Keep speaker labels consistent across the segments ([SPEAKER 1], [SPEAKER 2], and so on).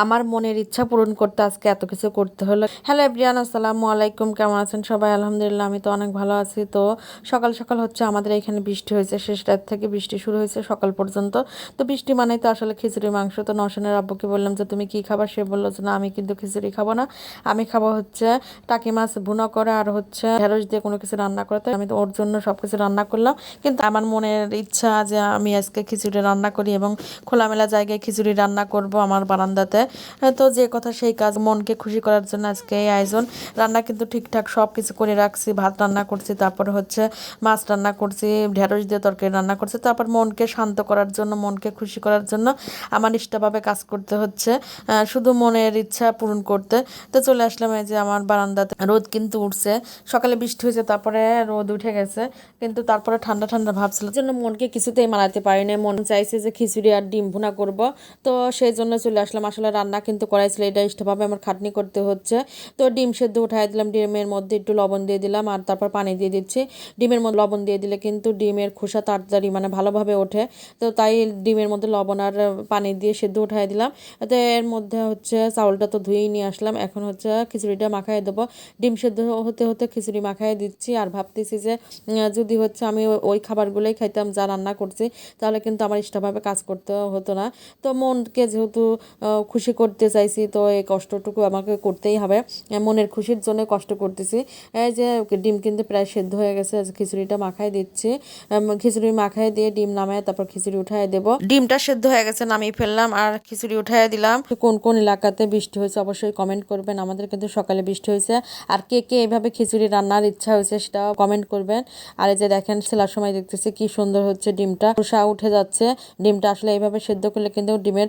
[SPEAKER 1] আমার মনের ইচ্ছা পূরণ করতে আজকে এত কিছু করতে হলো। হ্যালো এভরিওয়ান, আসসালামু আলাইকুম। কেমন আছেন সবাই? আলহামদুলিল্লাহ, আমি তো অনেক ভালো আছি। তো সকাল সকাল হচ্ছে আমাদের এখানে বৃষ্টি হয়েছে, শেষ রাত থেকে বৃষ্টি শুরু হয়েছে সকাল পর্যন্ত। তো বৃষ্টি মানেই তো আসলে খিচুড়ি মাংস। তো নওশানের আব্বুকে বললাম যে তুমি কি খাবার, সে বললো যে না আমি কিন্তু খিচুড়ি খাবো না, আমি খাবো হচ্ছে টাকি মাছ ভুনা করে আর হচ্ছে ঢেঁড়স দিয়ে কোনো কিছু রান্না করে। তো আমি তো ওর জন্য সবকিছু রান্না করলাম, কিন্তু আমার মনের ইচ্ছা যে আমি আজকে খিচুড়ি রান্না করি এবং খোলামেলা জায়গায় খিচুড়ি রান্না করব আমার বারান্দাতে। তো যে কথা সেই কাজ, মনকে খুশি করার জন্য আজকে এই আয়োজন। রান্না কিন্তু ঠিকঠাক সব কিছু করে রাখছি, ভাত রান্না করছি, তারপরে হচ্ছে মাছ রান্না করছি, ঢেঁড়স দিয়ে তরকারি রান্না করছি। তারপর মনকে শান্ত করার জন্য, মনকে খুশি করার জন্য আমার নিষ্ঠাভাবে কাজ করতে হচ্ছে, শুধু মনের ইচ্ছা পূরণ করতে। তো চলে আসলাম এই যে আমার বারান্দাতে। রোদ কিন্তু উঠছে, সকালে বৃষ্টি হয়েছে, তারপরে রোদ উঠে গেছে, কিন্তু তারপরে ঠান্ডা ঠান্ডা ভাব ছিল, জন্য মনকে কিছুতেই মানাতে পারিনি। মন চাইছে যে খিচুড়ি আর ডিম ভুনা করব। তো সেই জন্য চলে আসলাম। আসলে রান্না কিন্তু করাইছিল, এটা ইষ্টভাবে আমার খাটনি করতে হচ্ছে। তো ডিম সেদ্ধ উঠাই দিলাম, ডিমের মধ্যে একটু লবণ দিয়ে দিলাম আর তারপর পানি দিয়ে দিচ্ছি। ডিমের মধ্যে লবণ দিয়ে দিলে কিন্তু ডিমের খোসা তাড়াতাড়ি মানে ভালোভাবে ওঠে। তো তাই ডিমের মধ্যে লবণ আর পানি দিয়ে সেদ্ধ উঠাই দিলাম। তো এর মধ্যে হচ্ছে চাউলটা তো ধুয়েই নিয়ে আসলাম, এখন হচ্ছে খিচুড়িটা মাখাই দেবো। ডিম সেদ্ধ হতে হতে খিচুড়ি মাখাই দিচ্ছি আর ভাবতেছি যে যদি হচ্ছে আমি ওই খাবারগুলোই খাইতাম যা রান্না করছি, তাহলে কিন্তু আমার ইষ্টভাবে কাজ করতে হতো না। তো মনকে যেহেতু খুশি করতে চাইছি, তো এই কষ্টটুকু আমাকে করতেই হবে। মনের খুশির জন্য কষ্ট করতেছি। এই যে ডিম কিন্তু প্রায় সেদ্ধ হয়ে গেছে, খিচুড়িটা মাখাই দিচ্ছি। খিচুড়ি মাখাই দিয়ে ডিম নামায় তারপর খিচুড়ি উঠাই দেব। ডিমটা সেদ্ধ হয়ে গেছে, নামিয়ে ফেললাম আর খিচুড়ি উঠাই দিলাম। কোন কোন এলাকাতে বৃষ্টি হয়েছে অবশ্যই কমেন্ট করবেন। আমাদের কিন্তু সকালে বৃষ্টি হয়েছে। আর কে কে এভাবে খিচুড়ি রান্নার ইচ্ছা হয়েছে সেটাও কমেন্ট করবেন। আর এই যে দেখেন ছেলার সময় দেখতেছি কি সুন্দর হচ্ছে, ডিমটা খোসা উঠে যাচ্ছে। ডিমটা আসলে এইভাবে সেদ্ধ করলে কিন্তু ডিমের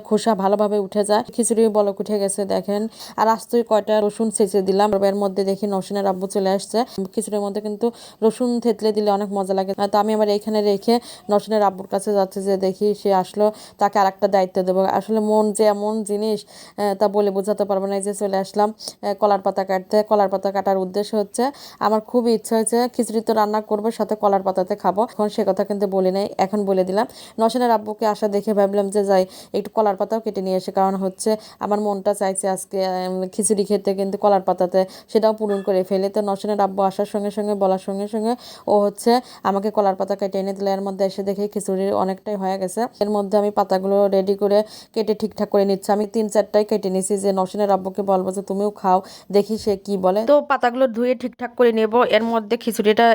[SPEAKER 1] খোসা ভালোভাবে উঠে যায়। খিচুড়ি বলক উঠে গেছে দেখেন। আর আস্তে কয়টা রসুন ছেঁচে দিলাম। এর মধ্যে দেখি নওশানের আব্বু চলে আসছে। খিচুড়ির মধ্যে কিন্তু রসুন থেতলে দিলে অনেক মজা লাগে। তো আমি আবার এইখানে রেখে নওশানের আব্বুর কাছে যাচ্ছে, যে দেখি সে আসলো, তাকে আর একটা দায়িত্ব দেবো। আসলে মন যে এমন জিনিস তা বলে বোঝাতে পারবো না। এই যে চলে আসলাম কলার পাতা কাটতে। কলার পাতা কাটার উদ্দেশ্য হচ্ছে আমার খুবই ইচ্ছা হয়েছে খিচুড়ি তো রান্না করবো, সাথে কলার পাতাতে খাবো। এখন সে কথা কিন্তু বলি নাই, এখন বলে দিলাম। নওশানের আব্বুকে আসা দেখে ভাবলাম যে যাই একটু কলার পাতাও কেটে নিয়ে এসে, কারণ হচ্ছে আমার মনটা চাইছে আজকে খিচুড়ি খেতে, কিন্তু কলার পাতাতে সেটাও পূরণ করে ফেলে। তো নওশানের আব্বু আসার সঙ্গে সঙ্গে, বলার সঙ্গে সঙ্গে ও হচ্ছে আমাকে কলার পাতা কেটে এনে দিলে। এর মধ্যে এসে দেখি খিচুড়ির অনেকটাই হয়ে গেছে। এর মধ্যে আমি পাতাগুলো রেডি করে কেটে ঠিকঠাক করে নিচ্ছি। আমি 3-4টাই কেটে নিছি, যে নওশানের আব্বুকে বলবো যে তুমিও খাও, দেখি সে কি বলে। তো পাতাগুলো ধুয়ে ঠিকঠাক করে নেব। এর মধ্যে খিচুড়িটা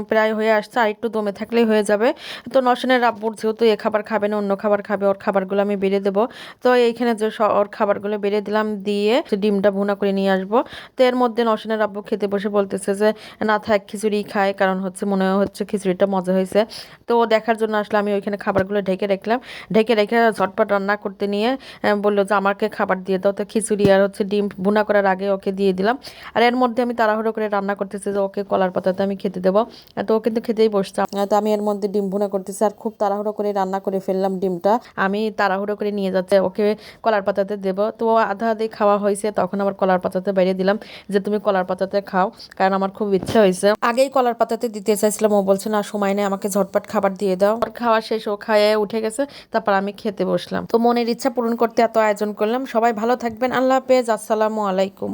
[SPEAKER 1] প্রায় হয়ে আসছে, আর একটু দমে থাকলেই হয়ে যাবে। তো নওশানের আব্বুর যেহেতু এ খাবার খাবে না, অন্য খাবার খাবে, ওর খাবারগুলো আমি বেড়ে দেবো। তো এইখানে যে ওর খাবারগুলো বেড়ে দিলাম, দিয়ে ডিমটা ভুনা করে নিয়ে আসবো। তো এর মধ্যে নওশানের আব্বু খেতে বসে বলতেছে যে না থাক, খিচুড়ি খায়, কারণ হচ্ছে মনে হচ্ছে খিচুড়িটা মজা হয়েছে। তো দেখার জন্য আসলে আমি ওইখানে খাবারগুলো ঢেকে রাখলাম। ঢেকে রেখে ঝটপট রান্না করতে নিয়ে বললো যে আমাকে খাবার দিয়ে দাও। তো খিচুড়ি আর হচ্ছে ডিম ভুনা করার আগে ওকে দিয়ে দিলাম। আর এর মধ্যে আমি তাড়াহুড়ো করে রান্না করতেছি যে ওকে কলার পাতাতে আমি খেতে দেবো। তো ও কিন্তু খেতেই বসছে। তো আমি এর মধ্যে ডিম ভুনা করতেছি আর খুব তাড়াহুড়ো করে রান্না করে ফেললাম। ডিমটা আমি তাড়াহুড়ো করে নিয়ে যাচ্ছে ওকে কলার পাতাতে দেবো। তো আধা আধি খাওয়া হয়েছে, তখন আবার কলার পাতাতে বাইরে দিলাম যে তুমি কলার পাতাতে খাও, কারণ আমার খুব ইচ্ছা হয়েছে। আগেই কলার পাতাতে দিতে চাইছিলাম, ও বলছে না সময় নেই, আমাকে ঝটপট খাবার দিয়ে দাও। খাওয়া শেষ, ও খাইয়ে উঠে গেছে, তারপর আমি খেতে বসলাম। তো মনের ইচ্ছা পূরণ করতে এত আয়োজন করলাম। সবাই ভালো থাকবেন, আল্লাহ হাফেজ, আসসালামু আলাইকুম।